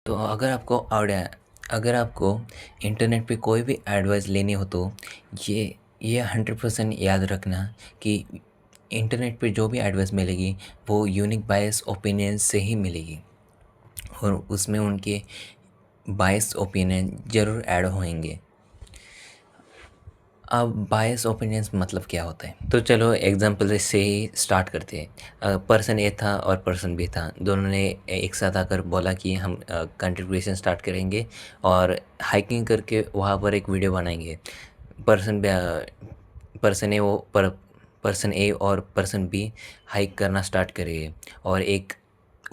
तो अगर आपको इंटरनेट पे कोई भी एडवाइस लेनी हो तो ये ये 100% याद रखना कि इंटरनेट पे जो भी एडवाइस मिलेगी वो यूनिक बायस ओपिनियन से ही मिलेगी और उसमें उनके बायस ओपिनियन ज़रूर ऐड होंगे। अब बायस ओपिनियंस मतलब क्या होता है? तो चलो एग्जांपल से ही स्टार्ट करते हैं। पर्सन ए था और पर्सन बी था, दोनों ने एक साथ आकर बोला कि हम कंटेंट क्रिएशन स्टार्ट करेंगे और हाइकिंग करके वहाँ पर एक वीडियो बनाएंगे। पर्सन पर्सन ए वो पर पर्सन ए और पर्सन बी हाइक करना स्टार्ट करेंगे और एक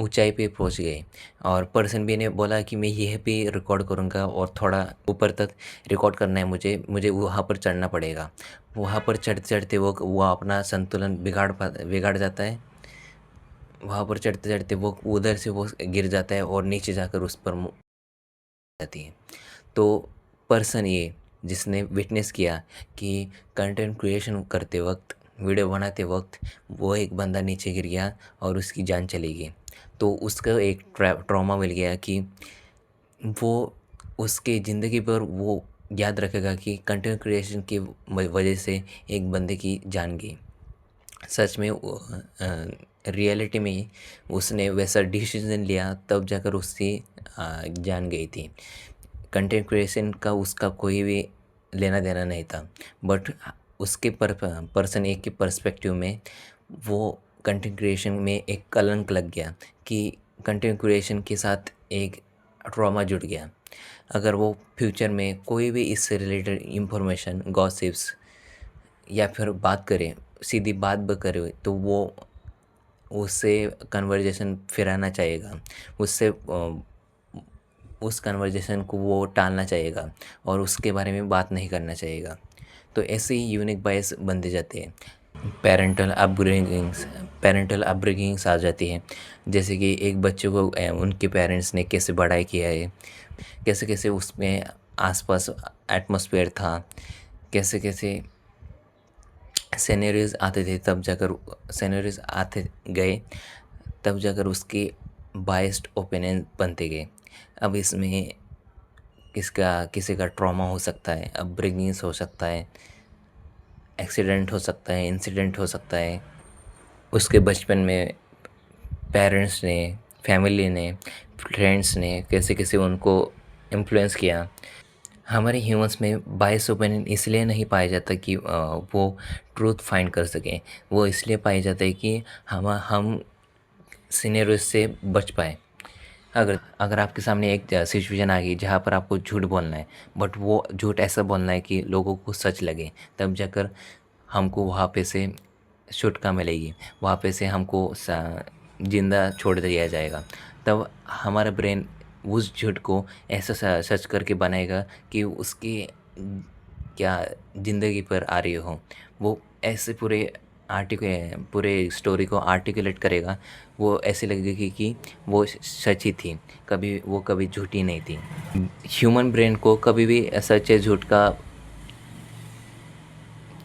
ऊंचाई पे पहुंच गए और पर्सन बी ने बोला कि मैं यह भी रिकॉर्ड करूंगा और थोड़ा ऊपर तक रिकॉर्ड करना है, मुझे मुझे वहाँ पर चढ़ना पड़ेगा। वहाँ पर चढ़ते चढ़ते वो अपना संतुलन बिगाड़ जाता है। वहाँ पर चढ़ते चढ़ते वो उधर से वो गिर जाता है और नीचे जाकर उस पर जाती है। तो पर्सन ये जिसने विटनेस किया कि कंटेंट क्रिएशन करते वक्त, वीडियो बनाते वक्त वो एक बंदा नीचे गिर गया और उसकी जान चली गई, तो उसका एक ट्रॉमा मिल गया कि वो उसके ज़िंदगी भर वो याद रखेगा कि कंटेंट क्रिएशन की वजह से एक बंदे की जान गई। सच में रियलिटी में उसने वैसा डिसीजन लिया तब जाकर उसकी जान गई थी। कंटेंट क्रिएशन का उसका कोई भी लेना देना नहीं था, बट उसके पर्सन एक के पर्सपेक्टिव में वो कंटेंट क्रिएशन में एक कलंक लग गया कि कंटेंट क्रिएशन के साथ एक ट्रॉमा जुड़ गया। अगर वो फ्यूचर में कोई भी इससे रिलेटेड इंफॉर्मेशन, गॉसिप्स या फिर बात करे, सीधी बात भी करे, तो वो उससे कन्वर्जेशन फिराना चाहेगा, उससे उस कन्वर्जेशन को वो टालना चाहेगा और उसके बारे में बात नहीं करना चाहेगा। तो ऐसे ही यूनिक बायस बनते जाते हैं। पेरेंटल अपब्रिंगिंग्स आ जाती हैं, जैसे कि एक बच्चे को उनके पेरेंट्स ने कैसे बड़ा किया है, कैसे कैसे उसमें आसपास एटमॉस्फेयर था, कैसे कैसे सिनेरियोज आते गए, तब जाकर उसके बायस्ड ओपिनियन बनते गए। अब इसमें किसी का ट्रॉमा हो सकता है, अपब्रिंगिंग्स हो सकता है, एक्सीडेंट हो सकता है, इंसिडेंट हो सकता है। उसके बचपन में पेरेंट्स ने, फैमिली ने, फ्रेंड्स ने कैसे कैसे उनको इन्फ्लुएंस किया। हमारे ह्यूमंस में बायस ओपिनियन इसलिए नहीं पाया जाता कि वो ट्रूथ फाइंड कर सकें। वो इसलिए पाया जाता है कि हम सिनेरियो से बच पाए। अगर अगर आपके सामने एक सिचुएशन आ गई जहाँ पर आपको झूठ बोलना है, बट वो झूठ ऐसा बोलना है कि लोगों को सच लगे, तब जाकर हमको वहाँ पे से छुटकारा मिलेगी, वहाँ पे से हमको जिंदा छोड़ दिया जाएगा। तब हमारा ब्रेन उस झूठ को ऐसा सच करके बनाएगा कि उसकी क्या ज़िंदगी पर आ रही हो, वो ऐसे पूरे स्टोरी को आर्टिकुलेट करेगा। वो ऐसे लगेगी कि वो सच ही थी, कभी झूठी नहीं थी। ह्यूमन ब्रेन को कभी भी सच या झूठ का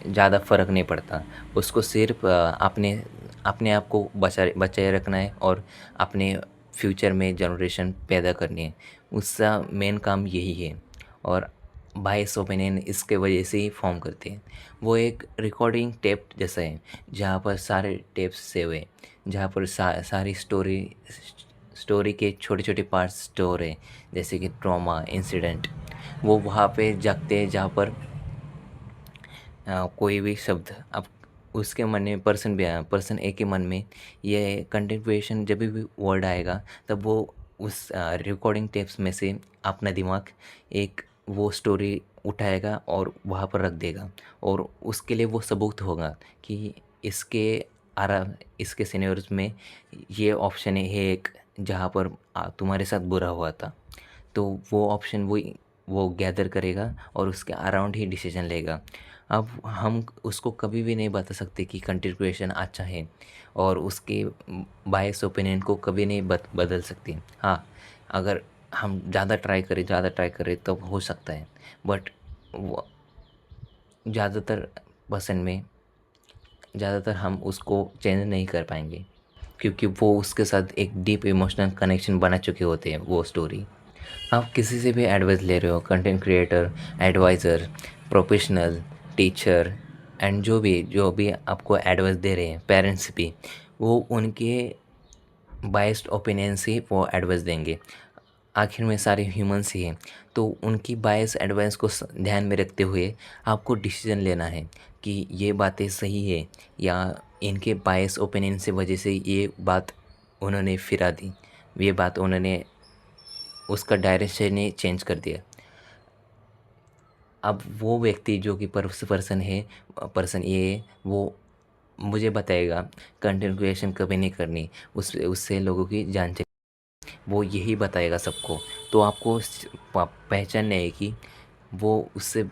ज़्यादा फ़र्क नहीं पड़ता। उसको सिर्फ अपने अपने आप को बचाए रखना है और अपने फ्यूचर में जनरेशन पैदा करनी है, उसका मेन काम यही है। और बायस ओपिनियन इसके वजह से ही फॉर्म करते हैं। वो एक रिकॉर्डिंग टेप जैसा है जहाँ पर सारे टेप्स सेव है, जहाँ पर सारी स्टोरी के छोटे छोटे पार्ट्स स्टोर है, जैसे कि ट्रॉमा, इंसिडेंट। वो वहाँ पे जगते हैं जहाँ पर कोई भी शब्द अब उसके मन में, पर्सन ए के मन में ये कंटेंट क्रिएशन जब भी वर्ड आएगा, तब वो उस रिकॉर्डिंग टेप्स में से अपना दिमाग एक वो स्टोरी उठाएगा और वहाँ पर रख देगा। और उसके लिए वो सबूत होगा कि इसके इसके सिनेरियोज में ये ऑप्शन है एक जहाँ पर तुम्हारे साथ बुरा हुआ था। तो वो ऑप्शन वो गैदर करेगा और उसके अराउंड ही डिसीजन लेगा। अब हम उसको कभी भी नहीं बता सकते कि कंटेंट क्रिएशन अच्छा है, और उसके बायस ओपिनियन को कभी नहीं बदल सकते। हाँ, अगर हम ज़्यादा ट्राई करें तो हो सकता है, बट वो ज़्यादातर पर्सन में ज़्यादातर हम उसको चेंज नहीं कर पाएंगे, क्योंकि वो उसके साथ एक डीप इमोशनल कनेक्शन बना चुके होते हैं वो स्टोरी। आप किसी से भी एडवाइस ले रहे हो, content creator, adviser, professional, teacher and जो भी आपको एडवाइस दे रहे हैं, पेरेंट्स भी, वो उनके बायस्ड ओपिनियन से वो एडवाइस देंगे। आखिर में सारे ह्यूमंस ही हैं, तो उनकी बायस एडवाइस को ध्यान में रखते हुए आपको डिसीजन लेना है कि ये बातें सही है या इनके बायस ओपिनियन से वजह से ये बात उन्होंने फिरा दी, ये बात उन्होंने उसका डायरेक्शन ही चेंज कर दिया। अब वो व्यक्ति जो कि पर्सन ए है, वो मुझे बताएगा कंटेंट क्रिएशन कभी नहीं करनी, उससे उससे लोगों की जान चली, वो यही बताएगा सबको। तो आपको पहचानना है कि वो उससे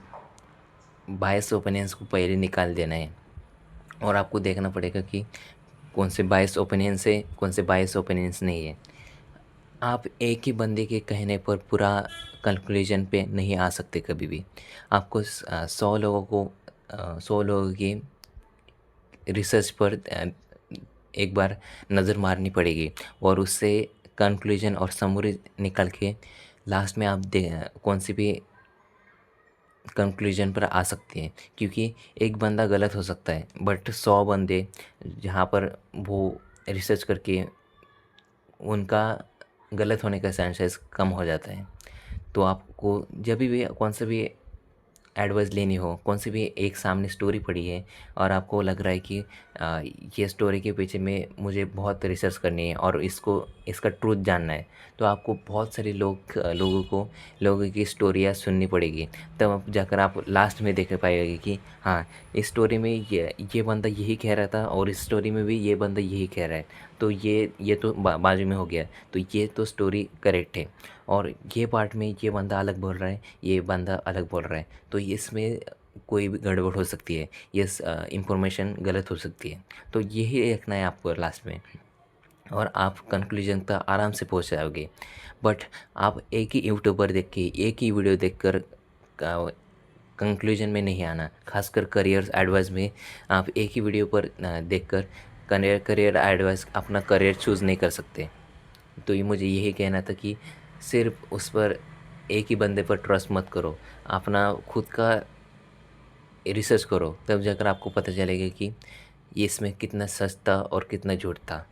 बायस ओपिनियंस को पहले निकाल देना है, और आपको देखना पड़ेगा कि कौन से बायस ओपिनियंस है, कौन से बायस ओपिनियंस नहीं है। आप एक ही बंदे के कहने पर पूरा कंक्लूजन पे नहीं आ सकते कभी भी। आपको 100 लोगों की रिसर्च पर एक बार नज़र मारनी पड़ेगी, और उससे कंक्लूजन और समरी निकल के लास्ट में आप कौन सी भी कंक्लूजन पर आ सकते हैं। क्योंकि एक बंदा गलत हो सकता है, बट 100 बंदे जहाँ पर वो रिसर्च करके उनका गलत होने का चांसेस कम हो जाता है। तो आपको जब भी कौन सा भी एडवाइस लेनी हो, कौन सी भी एक सामने स्टोरी पड़ी है और आपको लग रहा है कि ये स्टोरी के पीछे में मुझे बहुत रिसर्च करनी है और इसका ट्रूथ जानना है, तो आपको बहुत सारे लोगों की स्टोरियाँ सुननी पड़ेगी। तब आप जाकर आप लास्ट में देख पाएंगे कि हाँ, इस स्टोरी में ये बंदा यही कह रहा था और इस स्टोरी में भी ये बंदा यही कह रहा है, तो ये तो बाजू में हो गया, तो ये तो स्टोरी करेक्ट है। और ये पार्ट में ये बंदा अलग बोल रहा है, ये बंदा अलग बोल रहा है, तो इसमें कोई भी गड़बड़ हो सकती है, ये इंफॉर्मेशन गलत हो सकती है। तो यही रखना है आपको लास्ट में, और आप कंक्लूजन तक आराम से पहुंच जाओगे। बट आप एक ही यूट्यूबर देख के, एक ही वीडियो देखकर कंक्लूजन में नहीं आना। खासकर करियर एडवाइस में आप एक ही वीडियो पर देखकर करियर एडवाइस, अपना करियर चूज़ नहीं कर सकते। तो ये मुझे यही कहना था कि सिर्फ उस पर, एक ही बंदे पर ट्रस्ट मत करो, अपना खुद का रिसर्च करो, तब जाकर आपको पता चलेगा कि ये इसमें कितना सच था और कितना झूठ था।